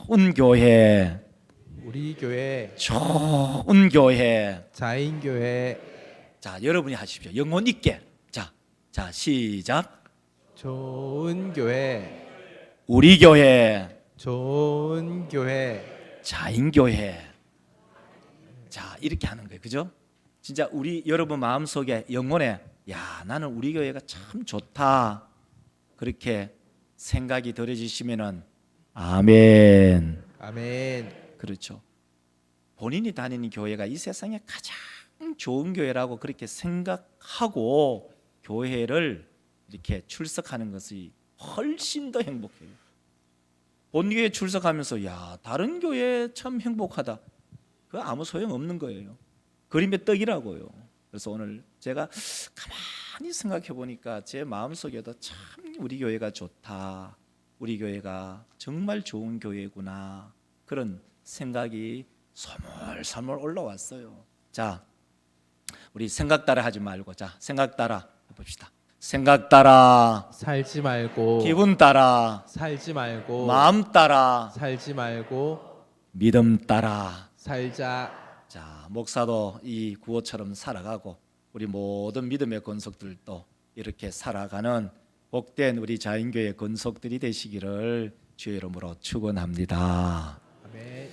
좋은 교회, 우리 교회 좋은 교회. 자인교회 자, 여러분이 하십시오. 영혼 있게. 자, 시작. 좋은 교회 우리 교회, 좋은 교회 자인교회. 자, 이렇게 하는 거예요. 그죠? 진짜 우리 여러분 마음속에 영혼에 야, 나는 우리 교회가 참 좋다. 그렇게 생각이 들어지시면은 아멘. 아멘. 그렇죠. 본인이 다니는 교회가 이 세상에 가장 좋은 교회라고 그렇게 생각하고 교회를 이렇게 출석하는 것이 훨씬 더 행복해요. 본 교회에 출석하면서 야, 다른 교회 참 행복하다. 그거 아무 소용 없는 거예요. 그림의 떡이라고요. 그래서 오늘 제가 가만히 생각해 보니까 제 마음속에도 참 우리 교회가 좋다. 우리 교회가 정말 좋은 교회구나. 그런 생각이 소물소물 올라왔어요. 자, 우리 생각 따라 하지 말고 자, 생각 따라 해봅시다. 생각 따라, 살지 말고 기분 따라, 살지 말고 마음 따라, 살지 말고 믿음 따라. 살자. 자, 목사도 이 구호처럼 살아가고 우리 모든 믿음의 권속들도 이렇게 살아가는 복된 우리 자인교회 권속들이 되시기를 주의 이름으로 축원합니다. 아멘.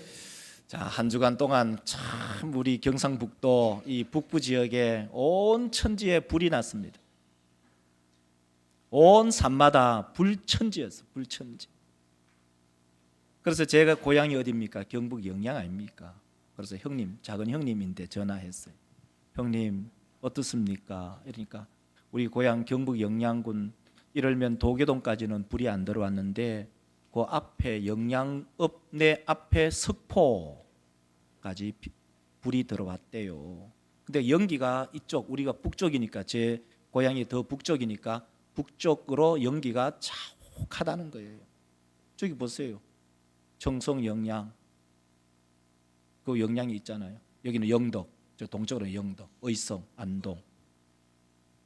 자, 한 주간 동안 참 우리 경상북도 이 북부 지역에 온 천지에 불이 났습니다. 온 산마다 불천지였어, 불천지. 그래서 제가 고향이 어디입니까? 경북 영양 아닙니까? 그래서 형님, 작은 형님인데 전화했어요. 형님 어떻습니까? 이러니까 우리 고향 경북 영양군 이러면 도계동까지는 불이 안 들어왔는데 그 앞에 영양읍 내 앞에 석포까지 불이 들어왔대요. 근데 연기가 이쪽 우리가 북쪽이니까 제 고향이 더 북쪽이니까 북쪽으로 연기가 자욱하다는 거예요. 저기 보세요. 청송 영양 그 영양이 있잖아요. 여기는 영덕, 저 동쪽으로는 영덕, 의성, 안동.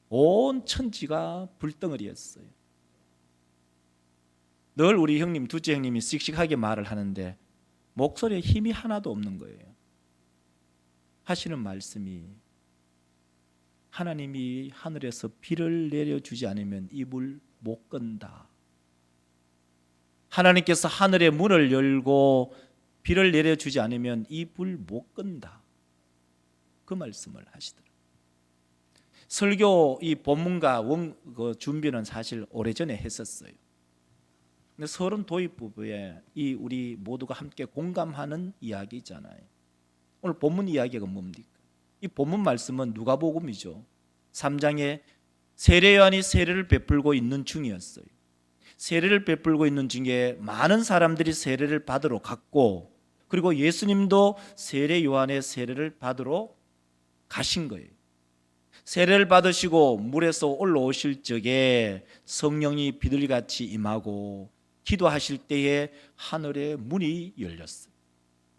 온 천지가 불덩어리였어요. 늘 우리 형님, 둘째 형님이 씩씩하게 말을 하는데 목소리에 힘이 하나도 없는 거예요. 하시는 말씀이 하나님이 하늘에서 비를 내려주지 않으면 이 물 못 건다. 하나님께서 하늘의 문을 열고 비를 내려주지 않으면 이 불 못 건다. 그 말씀을 하시더라고요. 설교 이 본문과 그 준비는 사실 오래전에 했었어요. 근데 서론 도입부에 이 우리 모두가 함께 공감하는 이야기잖아요. 오늘 본문 이야기가 뭡니까? 이 본문 말씀은 누가복음이죠. 3장에 세례 요한이 세례를 베풀고 있는 중이었어요. 세례를 베풀고 있는 중에 많은 사람들이 세례를 받으러 갔고 그리고 예수님도 세례 요한의 세례를 받으러 가신 거예요. 세례를 받으시고 물에서 올라오실 적에 성령이 비둘기같이 임하고 기도하실 때에 하늘의 문이 열렸어요.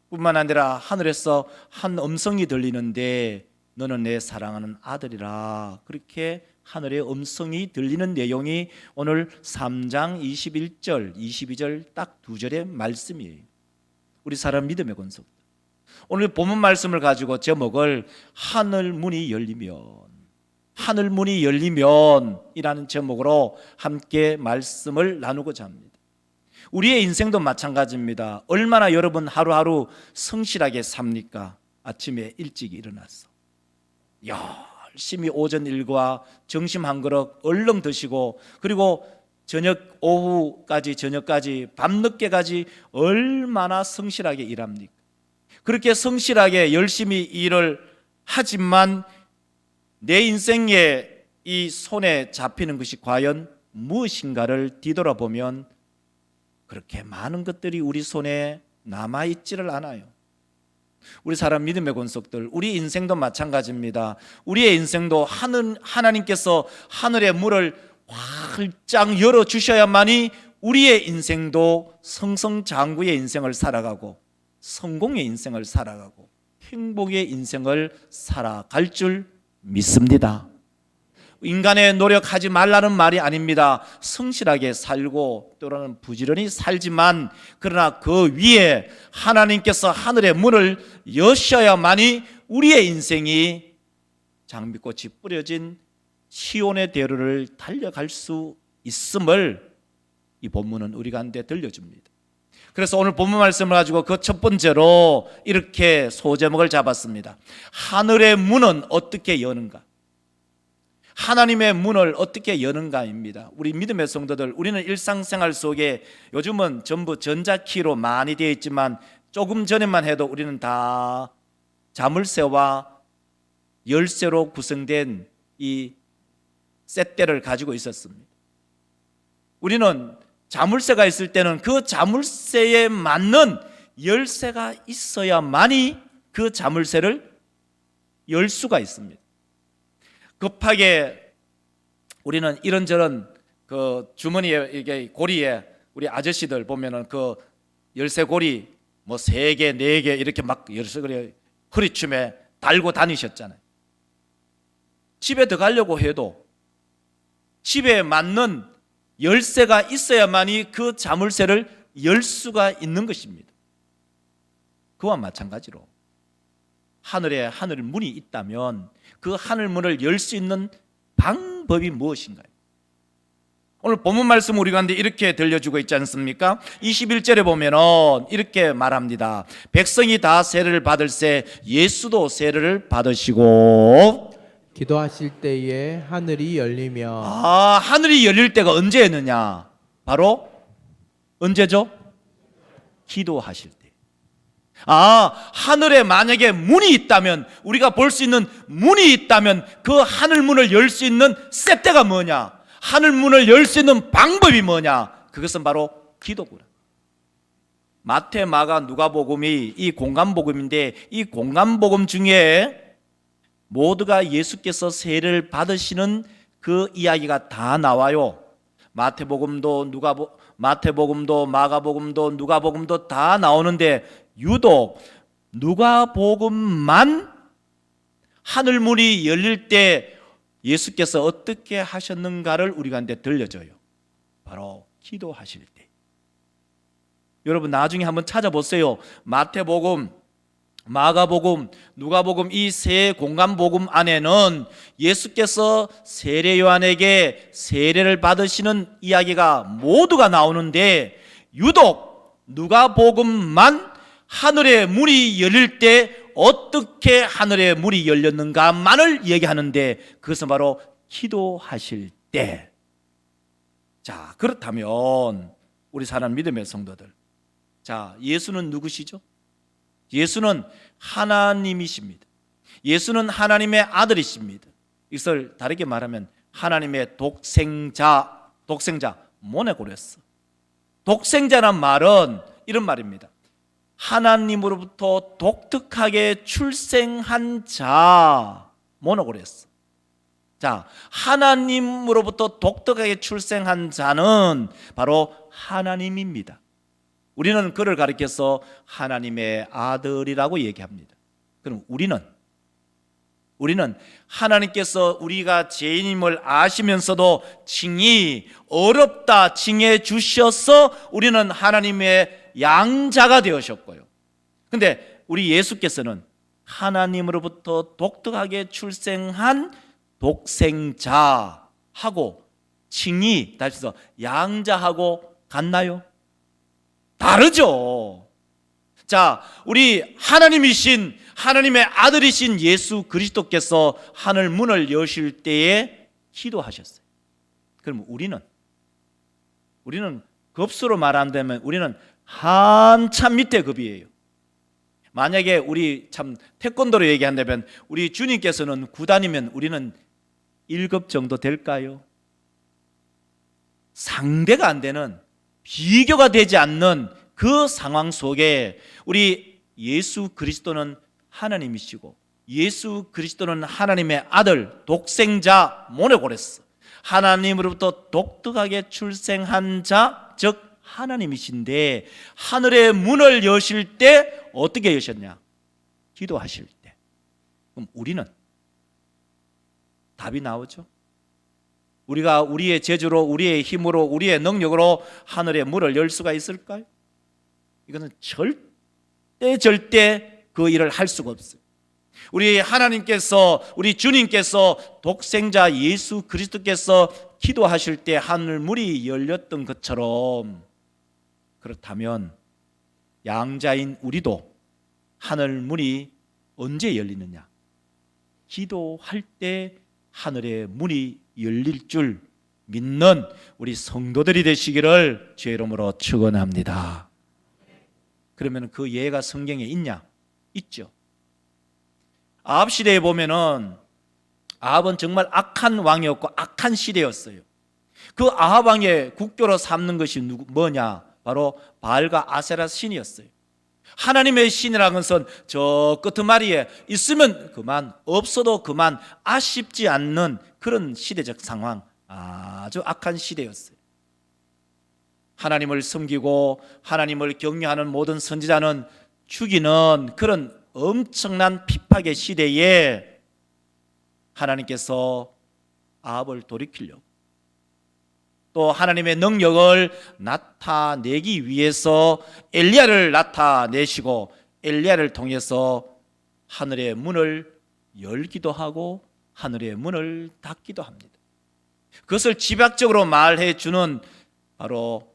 뿐만 아니라 하늘에서 한 음성이 들리는데 너는 내 사랑하는 아들이라. 그렇게 하늘의 음성이 들리는 내용이 오늘 3장 21절 22절 딱 두 절의 말씀이에요. 우리 사람 믿음의 권속. 오늘 본문 말씀을 가지고 제목을 하늘 문이 열리면 이라는 제목으로 함께 말씀을 나누고자 합니다. 우리의 인생도 마찬가지입니다. 얼마나 여러분 하루하루 성실하게 삽니까? 아침에 일찍 일어나서 열심히 오전 일과 점심 한 그릇 얼른 드시고 그리고 저녁까지 밤늦게까지 얼마나 성실하게 일합니까? 그렇게 성실하게 열심히 일을 하지만 내 인생에 이 손에 잡히는 것이 과연 무엇인가를 뒤돌아보면 그렇게 많은 것들이 우리 손에 남아있지를 않아요. 우리 사람 믿음의 권속들, 우리 인생도 마찬가지입니다. 우리의 인생도 하나님께서 하늘의 문을 활짝 열어주셔야만이 우리의 인생도 성성장구의 인생을 살아가고 성공의 인생을 살아가고 행복의 인생을 살아갈 줄 믿습니다. 인간의 노력하지 말라는 말이 아닙니다. 성실하게 살고 또는 부지런히 살지만 그러나 그 위에 하나님께서 하늘의 문을 여셔야만이 우리의 인생이 장미꽃이 뿌려진 시온의 대로를 달려갈 수 있음을 이 본문은 우리 가운데 들려줍니다. 그래서 오늘 본문 말씀을 가지고 그 첫 번째로 이렇게 소제목을 잡았습니다. 하늘의 문은 어떻게 여는가? 하나님의 문을 어떻게 여는가입니다. 우리 믿음의 성도들, 우리는 일상생활 속에 요즘은 전부 전자키로 많이 되어 있지만 조금 전에만 해도 우리는 다 자물쇠와 열쇠로 구성된 이 셋대를 가지고 있었습니다. 우리는 자물쇠가 있을 때는 그 자물쇠에 맞는 열쇠가 있어야만이 그 자물쇠를 열 수가 있습니다. 급하게 우리는 이런저런 그 주머니에 이게 고리에 우리 아저씨들 보면은 그 열쇠 고리 뭐 3개, 4개 이렇게 막 열쇠 고리 허리춤에 달고 다니셨잖아요. 집에 들어가려고 해도 집에 맞는 열쇠가 있어야만이 그 자물쇠를 열 수가 있는 것입니다. 그와 마찬가지로 하늘에 하늘 문이 있다면 그 하늘 문을 열 수 있는 방법이 무엇인가요? 오늘 본문 말씀 우리 가운데 이렇게 들려주고 있지 않습니까? 21절에 보면은 이렇게 말합니다. 백성이 다 세례를 받을새 예수도 세례를 받으시고 기도하실 때에 하늘이 열리며 하늘이 열릴 때가 언제였느냐? 바로 언제죠? 기도하실 때. 하늘에 만약에 문이 있다면, 우리가 볼 수 있는 문이 있다면 그 하늘 문을 열 수 있는 셋대가 뭐냐? 하늘 문을 열 수 있는 방법이 뭐냐? 그것은 바로 기도구나. 마태, 마가, 누가복음이 이 공간복음인데 이 공간복음 중에 모두가 예수께서 세례를 받으시는 그 이야기가 다 나와요. 마태복음도 마가복음도 누가복음도 다 나오는데 유독 누가복음만 하늘문이 열릴 때 예수께서 어떻게 하셨는가를 우리 가운데 들려줘요. 바로 기도하실 때. 여러분 나중에 한번 찾아보세요. 마태복음, 마가복음, 누가복음 이 세 공간복음 안에는 예수께서 세례 요한에게 세례를 받으시는 이야기가 모두가 나오는데 유독 누가복음만 하늘의 문이 열릴 때 어떻게 하늘의 문이 열렸는가만을 얘기하는데 그것은 바로 기도하실 때. 자, 그렇다면 우리 사랑 믿음의 성도들, 자, 예수는 누구시죠? 예수는 하나님이십니다. 예수는 하나님의 아들이십니다. 이것을 다르게 말하면 하나님의 독생자 모네고레스. 독생자란 말은 이런 말입니다. 하나님으로부터 독특하게 출생한 자, 모노고레스. 자, 하나님으로부터 독특하게 출생한 자는 바로 하나님입니다. 우리는 그를 가리켜서 하나님의 아들이라고 얘기합니다. 그럼 우리는 하나님께서 우리가 죄인임을 아시면서도 칭이 어렵다 칭해 주셔서 우리는 하나님의 양자가 되으셨고요. 근데 우리 예수께서는 하나님으로부터 독특하게 출생한 독생자하고 칭이 다시 해서 양자하고 같나요? 다르죠. 자, 우리 하나님이신 하나님의 아들이신 예수 그리스도께서 하늘 문을 여실 때에 기도하셨어요. 그럼 우리는 급수로 말한다면 우리는 한참 밑에 급이에요. 만약에 우리 참 태권도로 얘기한다면 우리 주님께서는 9단이면 우리는 1급 정도 될까요? 상대가 안 되는, 비교가 되지 않는 그 상황 속에 우리 예수 그리스도는 하나님이시고 예수 그리스도는 하나님의 아들 독생자 모네고레스, 하나님으로부터 독특하게 출생한 자, 즉 하나님이신데 하늘의 문을 여실 때 어떻게 여셨냐? 기도하실 때. 그럼 우리는 답이 나오죠? 우리가 우리의 재주로, 우리의 힘으로, 우리의 능력으로 하늘의 문을 열 수가 있을까요? 이거는 절대 그 일을 할 수가 없어요. 우리 하나님께서, 우리 주님께서, 독생자 예수 그리스도께서 기도하실 때 하늘 문이 열렸던 것처럼, 그렇다면 양자인 우리도 하늘 문이 언제 열리느냐? 기도할 때 하늘의 문이 열릴 줄 믿는 우리 성도들이 되시기를 주의 이름으로 축원합니다. 그러면 그 예가 성경에 있냐? 있죠. 아합 시대에 보면은 아합은 정말 악한 왕이었고 악한 시대였어요. 그 아합 왕의 국교로 삼는 것이 뭐냐? 바로 바알과 아세라 신이었어요. 하나님의 신이라는 것은 저 끄트마리에 있으면 그만, 없어도 그만, 아쉽지 않는 그런 시대적 상황, 아주 악한 시대였어요. 하나님을 섬기고 하나님을 경외하는 모든 선지자는 죽이는 그런 엄청난 핍박의 시대에 하나님께서 아합을 돌이키려고, 또 하나님의 능력을 나타내기 위해서 엘리야를 나타내시고 엘리야를 통해서 하늘의 문을 열기도 하고 하늘의 문을 닫기도 합니다. 그것을 집약적으로 말해 주는 바로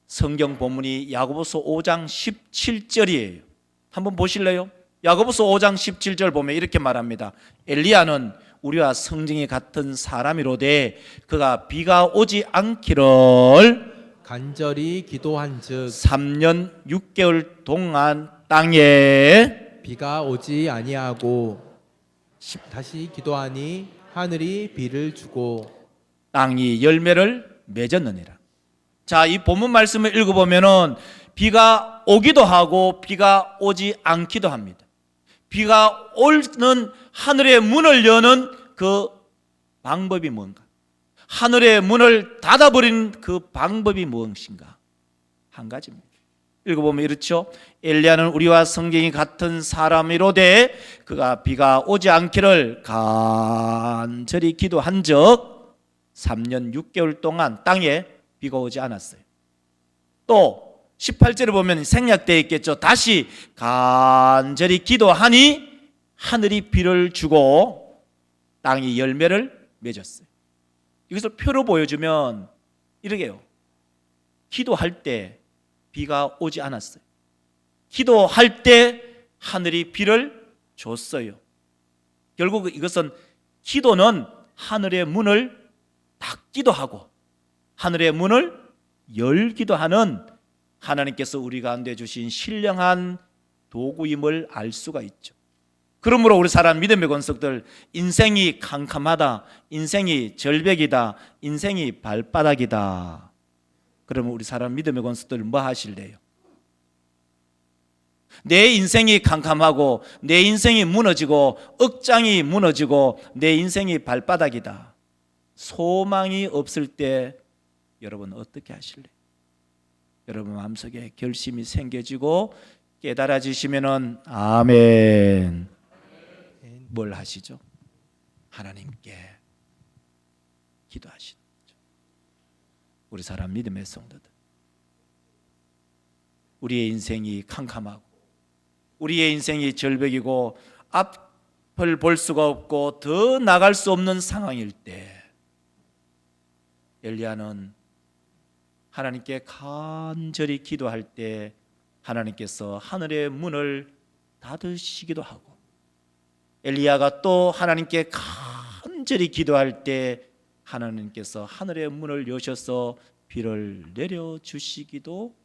성경 본문이 야고보서 5장 17절이에요. 한번 보실래요? 야고보서 5장 17절 보면 이렇게 말합니다. 엘리야는 우리와 성정이 같은 사람이로되 그가 비가 오지 않기를 간절히 기도한즉 3년 6개월 동안 땅에 비가 오지 아니하고 다시 기도하니 하늘이 비를 주고 땅이 열매를 맺었느니라. 자, 이 본문 말씀을 읽어보면은 비가 오기도 하고 비가 오지 않기도 합니다. 비가 오는 하늘의 문을 여는 그 방법이 뭔가? 하늘의 문을 닫아버리는 그 방법이 무엇인가? 한 가지입니다. 읽어보면 이렇죠. 엘리야는 우리와 성경이 같은 사람이로되 그가 비가 오지 않기를 간절히 기도한 적 3년 6개월 동안 땅에 비가 오지 않았어요. 또 18절에 보면 생략되어 있겠죠. 다시 간절히 기도하니 하늘이 비를 주고 땅이 열매를 맺었어요. 이것을 표로 보여주면 이러게요. 기도할 때 비가 오지 않았어요. 기도할 때 하늘이 비를 줬어요. 결국 이것은 기도는 하늘의 문을 닫기도 하고 하늘의 문을 열기도 하는 하나님께서 우리 가운데 주신 신령한 도구임을 알 수가 있죠. 그러므로 우리 사람 믿음의 권속들, 인생이 캄캄하다, 인생이 절벽이다, 인생이 발바닥이다. 그러면 우리 사람 믿음의 권속들 뭐 하실래요? 내 인생이 캄캄하고 내 인생이 무너지고 억장이 무너지고 내 인생이 발바닥이다, 소망이 없을 때 여러분 어떻게 하실래요? 여러분 마음속에 결심이 생겨지고 깨달아지시면은 아멘. 뭘 하시죠? 하나님께 기도하시죠. 우리 사람 믿음의 성도들, 우리의 인생이 캄캄하고 우리의 인생이 절벽이고 앞을 볼 수가 없고 더 나갈 수 없는 상황일 때 엘리야는 하나님께 간절히 기도할 때 하나님께서 하늘의 문을 닫으시기도 하고, 엘리야가 또 하나님께 간절히 기도할 때 하나님께서 하늘의 문을 여셔서 비를 내려주시기도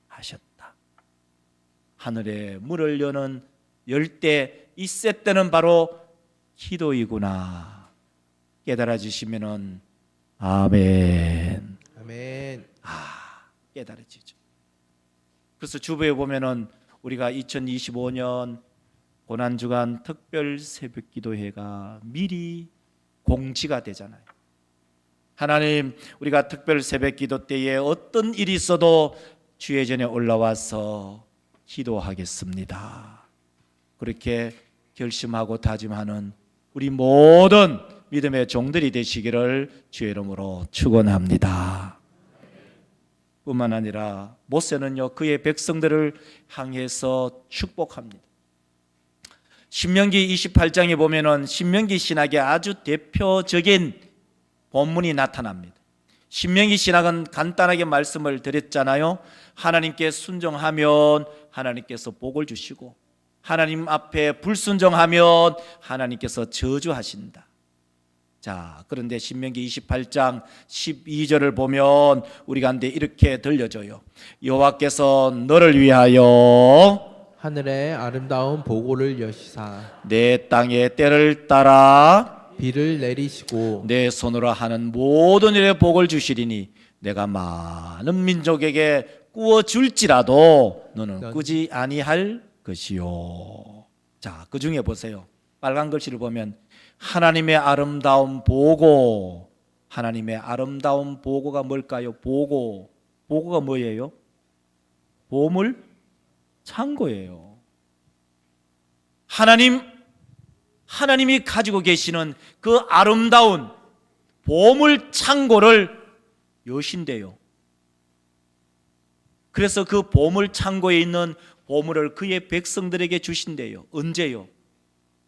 하셨다. 하늘의 문을 열 때 이 셋때는 바로 기도이구나 깨달아지시면은 아멘. 아멘. 깨달아지죠. 그래서 주보에 보면은 우리가 2025년 고난주간 특별 새벽기도회가 미리 공지가 되잖아요. 하나님, 우리가 특별 새벽기도 때에 어떤 일이 있어도 주의 전에 올라와서 기도하겠습니다. 그렇게 결심하고 다짐하는 우리 모든 믿음의 종들이 되시기를 주의 이름으로 축원합니다. 뿐만 아니라 모세는요 그의 백성들을 향해서 축복합니다. 신명기 28장에 보면은 신명기 신학의 아주 대표적인 본문이 나타납니다. 신명기 신학은 간단하게 말씀을 드렸잖아요. 하나님께 순종하면 하나님께서 복을 주시고 하나님 앞에 불순종하면 하나님께서 저주하신다. 자, 그런데 신명기 28장 12절을 보면 우리 가운데 이렇게 들려줘요. 여호와께서 너를 위하여 하늘의 아름다운 보고를 여시사 내 땅의 때를 따라 비를 내리시고 내 손으로 하는 모든 일에 복을 주시리니 내가 많은 민족에게 꾸어 줄지라도 너는 꾸지 아니할 것이요. 자, 그 중에 보세요. 빨간 글씨를 보면 하나님의 아름다운 보고, 하나님의 아름다운 보고가 뭘까요? 보고가 뭐예요? 보물 창고예요. 하나님이 가지고 계시는 그 아름다운 보물 창고를 여신대요. 그래서 그 보물 창고에 있는 보물을 그의 백성들에게 주신대요. 언제요?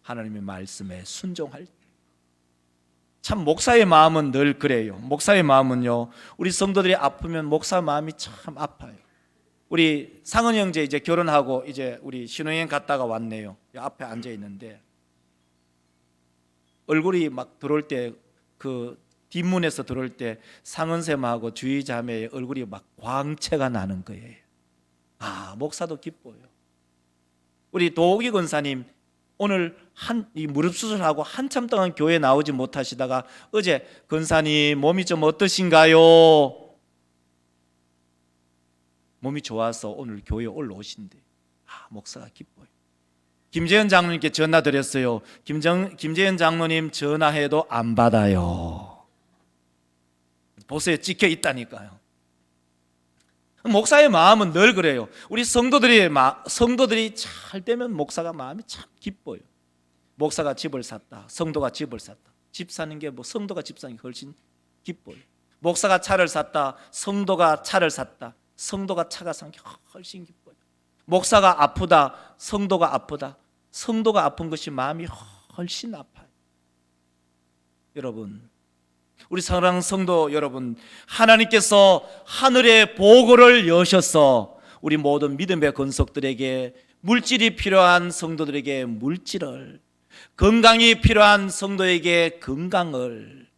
하나님의 말씀에 순종할 때. 참 목사의 마음은 늘 그래요. 목사의 마음은요, 우리 성도들이 아프면 목사 마음이 참 아파요. 우리 상은 형제 이제 결혼하고 이제 우리 신혼여행 갔다가 왔네요. 앞에 앉아 있는데 얼굴이 막 들어올 때 그 뒷문에서 들어올 때 상은쌤하고 주희 자매의 얼굴이 막 광채가 나는 거예요. 아, 목사도 기뻐요. 우리 도옥이 권사님 오늘 이 무릎 수술하고 한참 동안 교회 나오지 못하시다가 어제 권사님 몸이 좀 어떠신가요? 몸이 좋아서 오늘 교회에 올라오신대. 아, 목사가 기뻐요. 김재현 장로님께 전화 드렸어요. 김재현 장로님 전화해도 안 받아요. 보세요, 찍혀 있다니까요. 목사의 마음은 늘 그래요. 우리 성도들이 잘 되면 목사가 마음이 참 기뻐요. 목사가 집을 샀다, 성도가 집을 샀다. 집 사는 게 뭐 성도가 집 사는 게 훨씬 기뻐요. 목사가 차를 샀다, 성도가 차를 샀다. 성도가 차가 산 게 훨씬 기뻐요. 목사가 아프다, 성도가 아프다. 성도가 아픈 것이 마음이 훨씬 아파요. 여러분, 우리 사랑하는 성도 여러분, 하나님께서 하늘의 보고를 여셔서 우리 모든 믿음의 권속들에게 물질이 필요한 성도들에게 물질을, 건강이 필요한 성도에게 건강을,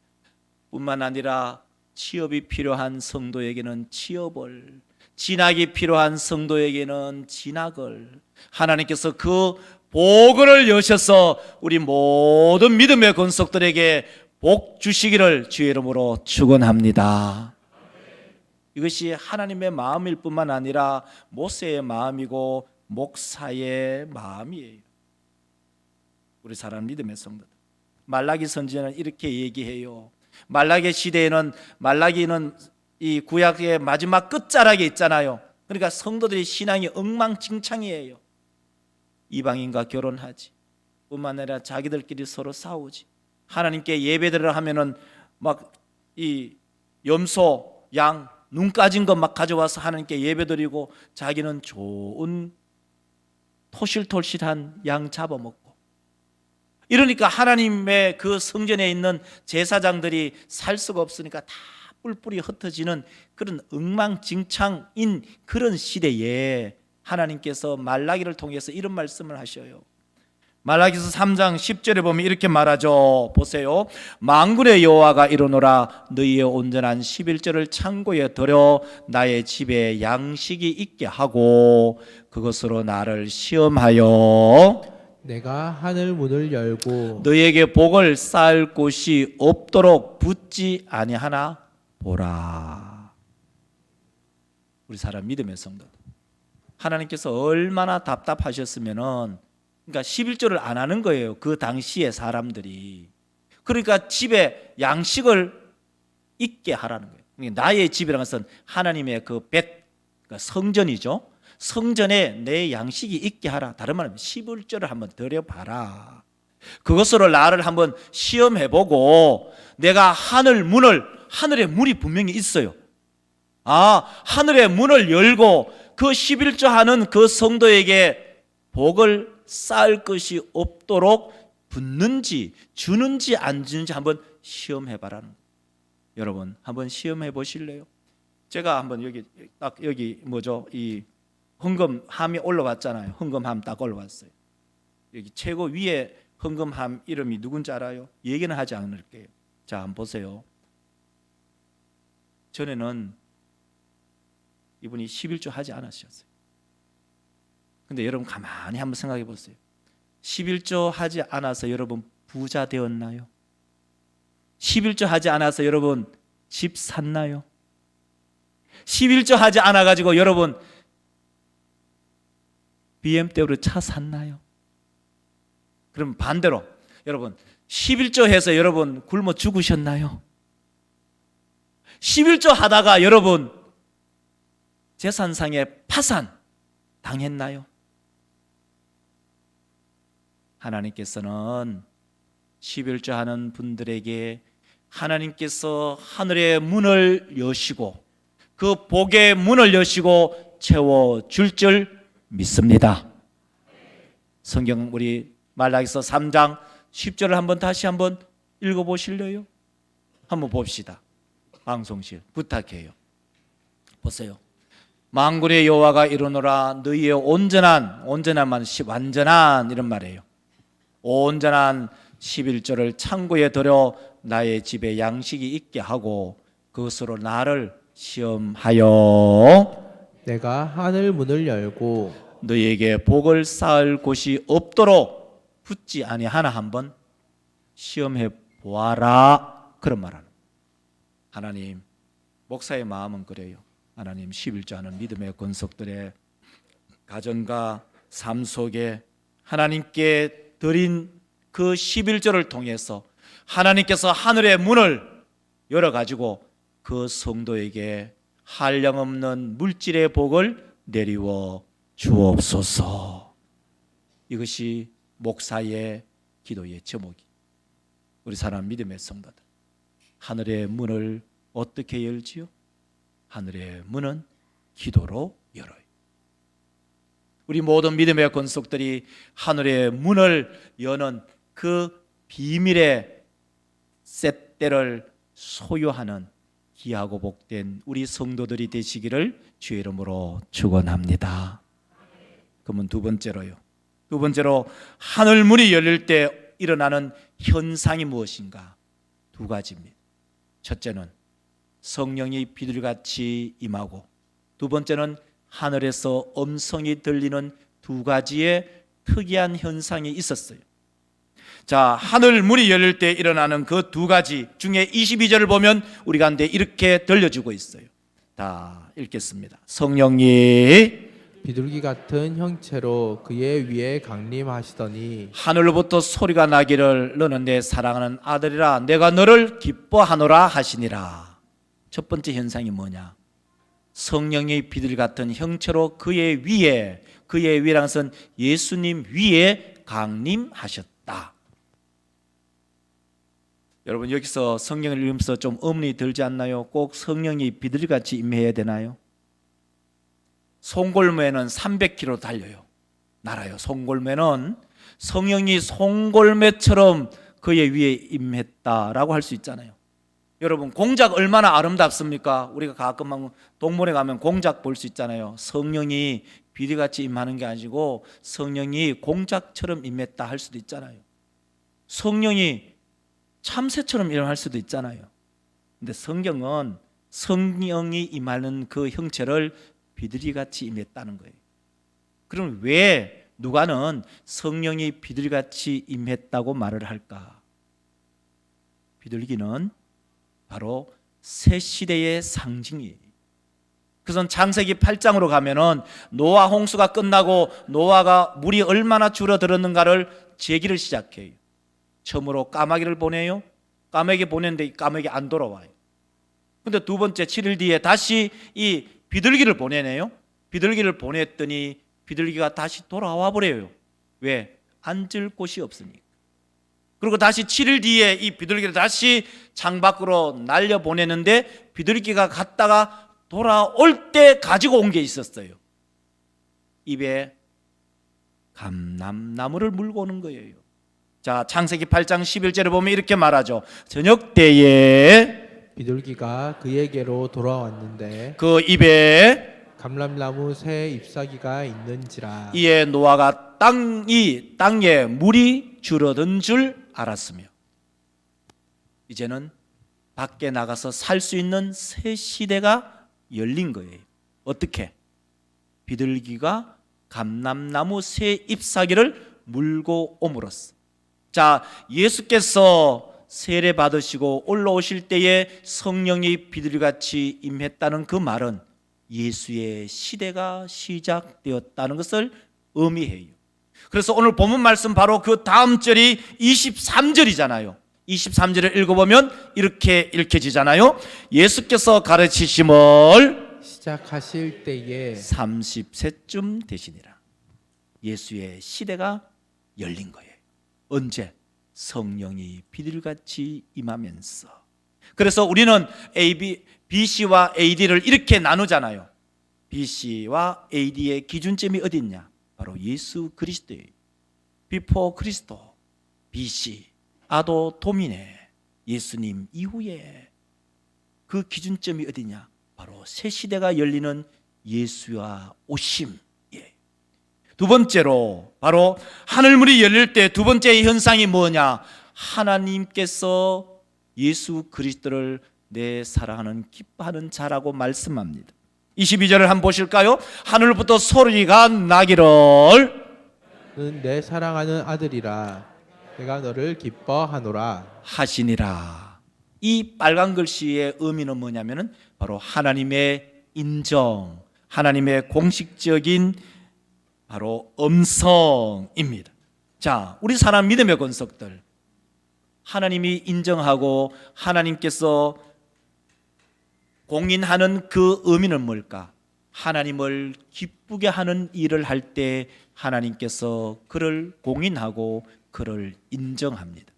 뿐만 아니라 취업이 필요한 성도에게는 취업을, 진학이 필요한 성도에게는 진학을, 하나님께서 그 보고를 여셔서 우리 모든 믿음의 권속들에게 복 주시기를 주의 이름으로 축원합니다. 이것이 하나님의 마음일 뿐만 아니라 모세의 마음이고 목사의 마음이에요. 우리 사랑하는 믿음의 성도들, 말라기 선지자는 이렇게 얘기해요. 말라기 시대에는, 말라기는 이 구약의 마지막 끝자락에 있잖아요. 그러니까 성도들의 신앙이 엉망진창이에요. 이방인과 결혼하지, 뿐만 아니라 자기들끼리 서로 싸우지, 하나님께 예배드리려 하면은 막 이 염소, 양, 눈 까진 것 막 가져와서 하나님께 예배드리고 자기는 좋은 토실토실한 양 잡아먹고, 이러니까 하나님의 그 성전에 있는 제사장들이 살 수가 없으니까 다 뿔뿔이 흩어지는 그런 엉망진창인 그런 시대에 하나님께서 말라기를 통해서 이런 말씀을 하셔요. 말라기서 3장 10절에 보면 이렇게 말하죠. 보세요. 만군의 여호와가 이르노라, 너희의 온전한 11절을 창고에 들여 나의 집에 양식이 있게 하고 그것으로 나를 시험하여 내가 하늘 문을 열고 너희에게 복을 쌓을 곳이 없도록 붙지 아니하나 보라. 우리 사람 믿음의 성도, 하나님께서 얼마나 답답하셨으면은, 그러니까 11조를 안 하는 거예요. 그 당시에 사람들이. 그러니까 집에 양식을 있게 하라는 거예요. 그러니까 나의 집이라는 것은 하나님의 그 그러니까 성전이죠. 성전에 내 양식이 있게 하라. 다른 말하면 11조를 한번 드려봐라. 그것으로 나를 한번 시험해보고 내가 하늘의 문이 분명히 있어요. 하늘의 문을 열고 그 11조 하는 그 성도에게 복을 쌓을 것이 없도록 붙는지 주는지 안 주는지 한번 시험해봐라는 거예요. 여러분 한번 시험해 보실래요? 제가 한번 여기 뭐죠? 이 헌금함이 올라왔잖아요. 헌금함 딱 올라왔어요. 여기 최고 위에 헌금함 이름이 누군지 알아요? 얘기는 하지 않을게요. 자, 한번 보세요. 전에는 이분이 11조 하지 않으셨어요. 근데 여러분 가만히 한번 생각해 보세요. 11조 하지 않아서 여러분 부자 되었나요? 11조 하지 않아서 여러분 집 샀나요? 11조 하지 않아 가지고 여러분 BMW 차 샀나요? 그럼 반대로 여러분 11조 해서 여러분 굶어 죽으셨나요? 11조 하다가 여러분 재산상의 파산 당했나요? 하나님께서는 11조 하는 분들에게 하나님께서 하늘의 문을 여시고 그 복의 문을 여시고 채워줄 줄 믿습니다. 성경 우리 말라기서 3장 10절을 한번 다시 한번 읽어보실래요? 한번 봅시다. 방송실 부탁해요. 보세요. 만군의 여호와가 이르노라 너희의 온전한만 완전한 이런 말이에요. 온전한 11조를 창고에 들여 나의 집에 양식이 있게 하고 그것으로 나를 시험하여 내가 하늘 문을 열고 너희에게 복을 쌓을 곳이 없도록 붙지 아니하나 한번 시험해 보아라. 그런 말하는 하나님. 목사의 마음은 그래요. 하나님 11조 하는 믿음의 권속들의 가정과 삶 속에 하나님께 드린 그 11조를 통해서 하나님께서 하늘의 문을 열어가지고 그 성도에게 한량없는 물질의 복을 내리워 주옵소서. 이것이 목사의 기도의 제목이. 우리 사람 믿음의 성도들 하늘의 문을 어떻게 열지요? 하늘의 문은 기도로 열어요. 우리 모든 믿음의 권속들이 하늘의 문을 여는 그 비밀의 셋대를 소유하는 귀하고 복된 우리 성도들이 되시기를 주의 이름으로 축원합니다. 그러면 두 번째로 하늘 문이 열릴 때 일어나는 현상이 무엇인가? 두 가지입니다. 첫째는 성령이 비둘기같이 임하고 두 번째는 하늘에서 음성이 들리는 두 가지의 특이한 현상이 있었어요. 자, 하늘 문이 열릴 때 일어나는 그 두 가지 중에 22절을 보면 우리 가운데 이렇게 들려주고 있어요. 다 읽겠습니다. 성령이 비둘기 같은 형체로 그의 위에 강림하시더니 하늘로부터 소리가 나기를 너는 내 사랑하는 아들이라 내가 너를 기뻐하노라 하시니라. 첫 번째 현상이 뭐냐? 성령이 비둘기 같은 형체로 그의 위라는 것은 예수님 위에 강림하셨다. 여러분 여기서 성령을 읽으면서 좀 의문이 들지 않나요? 꼭 성령이 비둘기같이 임해야 되나요? 송골매는 300km 달려요. 날아요. 송골매는 성령이 송골매처럼 그의 위에 임했다라고 할 수 있잖아요. 여러분 공작 얼마나 아름답습니까? 우리가 가끔 동물에 가면 공작 볼 수 있잖아요. 성령이 비둘기같이 임하는 게 아니고 성령이 공작처럼 임했다 할 수도 있잖아요. 성령이 참새처럼 일어날 수도 있잖아요. 근데 성경은 성령이 임하는 그 형체를 비둘기같이 임했다는 거예요. 그럼 왜 누가는 성령이 비둘기같이 임했다고 말을 할까? 비둘기는 바로 새 시대의 상징이에요. 그래서 창세기 8장으로 가면은 노아 홍수가 끝나고 노아가 물이 얼마나 줄어들었는가를 제기를 시작해요. 처음으로 까마귀를 보내요. 까마귀 보냈는데 까마귀 안 돌아와요. 근데 두 번째 7일 뒤에 다시 이 비둘기를 보내네요. 비둘기를 보냈더니 비둘기가 다시 돌아와 버려요. 왜? 앉을 곳이 없으니까. 그리고 다시 7일 뒤에 이 비둘기를 다시 창밖으로 날려보내는데 비둘기가 갔다가 돌아올 때 가지고 온 게 있었어요. 입에 감람나무를 물고 오는 거예요. 자, 창세기 8장 11절에 보면 이렇게 말하죠. 저녁 때에 비둘기가 그에게로 돌아왔는데 그 입에 감람나무 새 잎사귀가 있는지라. 이에 노아가 땅에 물이 줄어든 줄 알았으며 이제는 밖에 나가서 살 수 있는 새 시대가 열린 거예요. 어떻게? 비둘기가 감람나무 새 잎사귀를 물고 옴으로써. 자, 예수께서 세례 받으시고 올라오실 때에 성령이 비둘기같이 임했다는 그 말은 예수의 시대가 시작되었다는 것을 의미해요. 그래서 오늘 본문 말씀 바로 그 다음 절이 23절이잖아요. 23절을 읽어보면 이렇게 읽혀지잖아요. 예수께서 가르치심을 시작하실 때에 30세쯤 되시니라. 예수의 시대가 열린 거예요. 언제? 성령이 비둘기같이 임하면서. 그래서 우리는 BC와 AD를 이렇게 나누잖아요. BC와 AD의 기준점이 어디 있냐? 바로 예수 그리스도예요. 비포 그리스도, BC, 아도 도미네, 예수님 이후에 그 기준점이 어디냐? 바로 새 시대가 열리는 예수와 오심. 두 번째로 바로 하늘문이 열릴 때 두 번째 현상이 뭐냐? 하나님께서 예수 그리스도를 내 사랑하는 기뻐하는 자라고 말씀합니다. 22절을 한번 보실까요? 하늘부터 소리가 나기를 너는 내 사랑하는 아들이라 내가 너를 기뻐하노라 하시니라. 이 빨간 글씨의 의미는 뭐냐면은 바로 하나님의 인정, 하나님의 공식적인 바로 음성입니다. 자, 우리 사람 믿음의 권속들, 하나님이 인정하고 하나님께서 공인하는 그 의미는 뭘까? 하나님을 기쁘게 하는 일을 할 때 하나님께서 그를 공인하고 그를 인정합니다.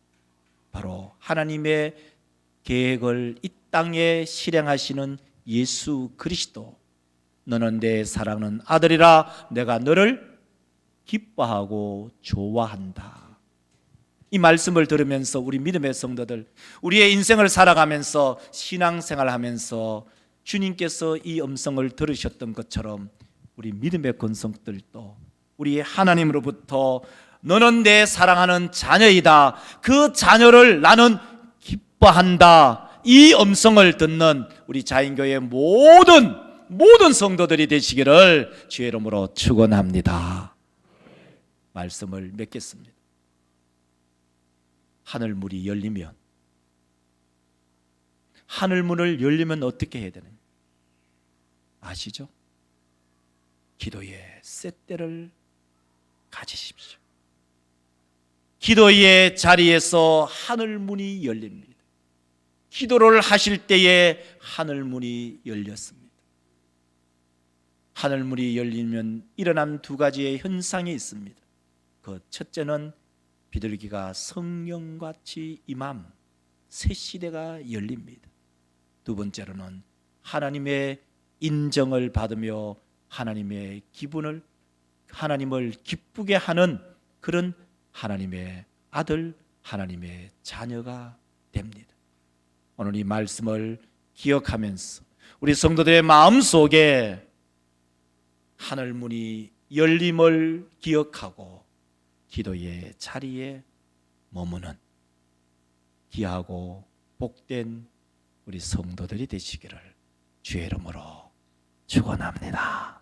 바로 하나님의 계획을 이 땅에 실행하시는 예수 그리스도, 너는 내 사랑하는 아들이라 내가 너를 기뻐하고 좋아한다. 이 말씀을 들으면서 우리 믿음의 성도들, 우리의 인생을 살아가면서 신앙생활하면서 주님께서 이 음성을 들으셨던 것처럼 우리 믿음의 권속들도 우리 하나님으로부터 너는 내 사랑하는 자녀이다, 그 자녀를 나는 기뻐한다, 이 음성을 듣는 우리 자인교회 모든 성도들이 되시기를 주의 이름으로 축원합니다. 말씀을 맺겠습니다. 하늘문이 열리면, 하늘문을 열리면 어떻게 해야 되나요? 아시죠? 기도의 쇳대를 가지십시오. 기도의 자리에서 하늘문이 열립니다. 기도를 하실 때에 하늘문이 열렸습니다. 하늘문이 열리면 일어난 두 가지의 현상이 있습니다. 그 첫째는 비둘기가 성령같이 임함, 새 시대가 열립니다. 두 번째로는 하나님의 인정을 받으며 하나님의 기분을, 하나님을 기쁘게 하는 그런 하나님의 아들, 하나님의 자녀가 됩니다. 오늘 이 말씀을 기억하면서 우리 성도들의 마음속에 하늘문이 열림을 기억하고 기도의 자리에 머무는 귀하고 복된 우리 성도들이 되시기를 주의 이름으로 축원합니다.